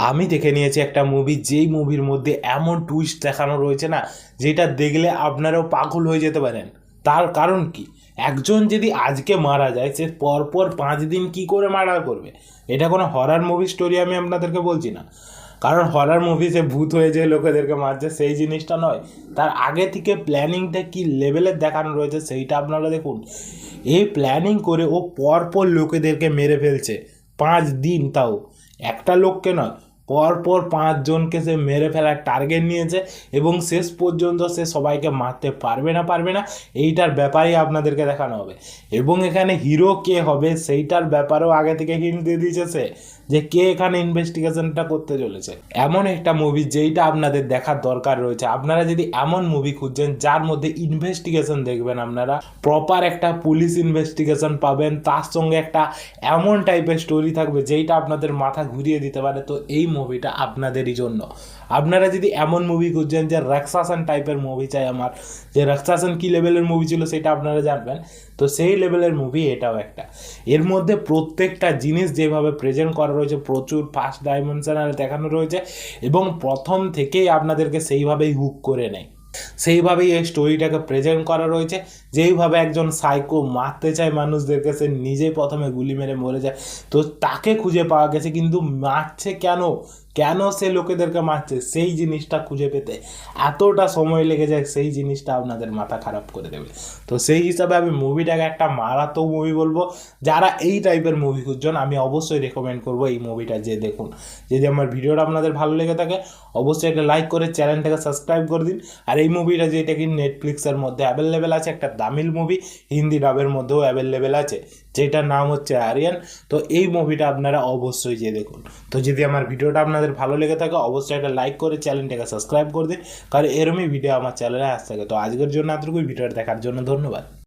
আমি দেখে নিয়েছি একটা মুভি, যেই মুভির মধ্যে এমন টুইস্ট দেখানো রয়েছে না, যেটা দেখলে আপনারাও পাগল হয়ে যেতে পারেন। তার কারণ কি, একজন যদি আজকে মারা যায়, সে পরপর 5 দিন কি করে মার্ডার করবে? এটা কোনো হরর মুভি স্টোরি আমি আপনাদেরকে বলছি না, কারণ হরর মুভি সে ভূত হয়ে যে লোকেদেরকে মারছে সেই জিনিসটা নয়। তার আগে থেকে প্ল্যানিংটা কি লেভেলের দেখানো রয়েছে সেইটা আপনারা দেখুন। এই প্ল্যানিং করে ও পরপর লোকেদেরকে মেরে ফেলছে 5 দিন, তাও একটা লোককে নয়, পরপর 5জনকে সে মেরে ফেলার টার্গেট নিয়েছে এবং শেষ পর্যন্ত সে সবাইকে মারতে পারবে না এইটার ব্যাপারেই আপনাদেরকে দেখানো হবে। এবং এখানে হিরো কে হবে সেইটার ব্যাপারেও আগে থেকে হিন্ট দিয়ে দিয়েছে সে, যে কে এখানে ইনভেস্টিগেশনটা করতে চলেছে। এমন একটা মুভি যেইটা আপনাদের দেখার দরকার রয়েছে। আপনারা যদি এমন মুভি খুঁজছেন যার মধ্যে ইনভেস্টিগেশন দেখবেন, আপনারা প্রপার একটা পুলিশ ইনভেস্টিগেশন পাবেন, তার সঙ্গে একটা এমন টাইপের স্টোরি থাকবে যেইটা আপনাদের মাথা ঘুরিয়ে দিতে পারে, তো এই মুভিটা আপনাদেরই জন্য। আপনারা যদি এমন মুভি খুঁজছেন যে রাক্ষসান টাইপের মুভি চাই আমার, যে রাক্ষসান কী লেভেলের মুভি ছিল সেটা আপনারা জানবেন, তো সেই লেভেলের মুভি এটাও একটা। এর মধ্যে প্রত্যেকটা জিনিস যেভাবে প্রেজেন্ট করা রয়েছে, প্রচুর ফার্স্ট ডাইমেনশনাল দেখানো রয়েছে এবং প্রথম থেকেই আপনাদেরকে সেইভাবেই হুক করে নেয়, সেইভাবেই এই স্টোরিটাকে প্রেজেন্ট করা রয়েছে। যেইভাবে একজন সাইকো মারতে চায় মানুষদেরকে, সে নিজেই প্রথমে গুলি মেরে মরে যায়, তো তাকে খুঁজে পাওয়া গেছে, কিন্তু মারছে কেন, কেন সে লোকেদেরকে মারছে সেই জিনিসটা খুঁজে পেতে এতটা সময় লেগে যায়, সেই জিনিসটা আপনাদের মাথা খারাপ করে দেবে। তো সেই হিসাবে আমি মুভিটাকে একটা মারাত্মক মুভি বলবো। যারা এই টাইপের মুভি খুঁজছেন আমি অবশ্যই রেকমেন্ড করবো এই মুভিটা, যে দেখুন। যদি আমার ভিডিওটা আপনাদের ভালো লেগে থাকে অবশ্যই একটা লাইক করে চ্যানেলটাকে সাবস্ক্রাইব করে দিন। আর এই মুভিটা যেটা কি নেটফ্লিক্সের মধ্যে অ্যাভেলেবেল আছে, একটা তামিল মুভি, হিন্দি ডাবের মধ্যেও অ্যাভেলেবেল আছে, যেটার নাম হচ্ছে আরিয়ান। তো এই মুভিটা আপনারা অবশ্যই যে দেখুন। তো যদি আমার ভিডিওটা আপনাদের ভালো লেগে থাকে অবশ্যই একটা লাইক করে চ্যানেলটাকে সাবস্ক্রাইব করে দিন, কারণ এরমই ভিডিও আমার চ্যানেলে আসতে থাকে। তো আজকের জন্য এতটুকুই, ভিডিওটা দেখার জন্য ধন্যবাদ।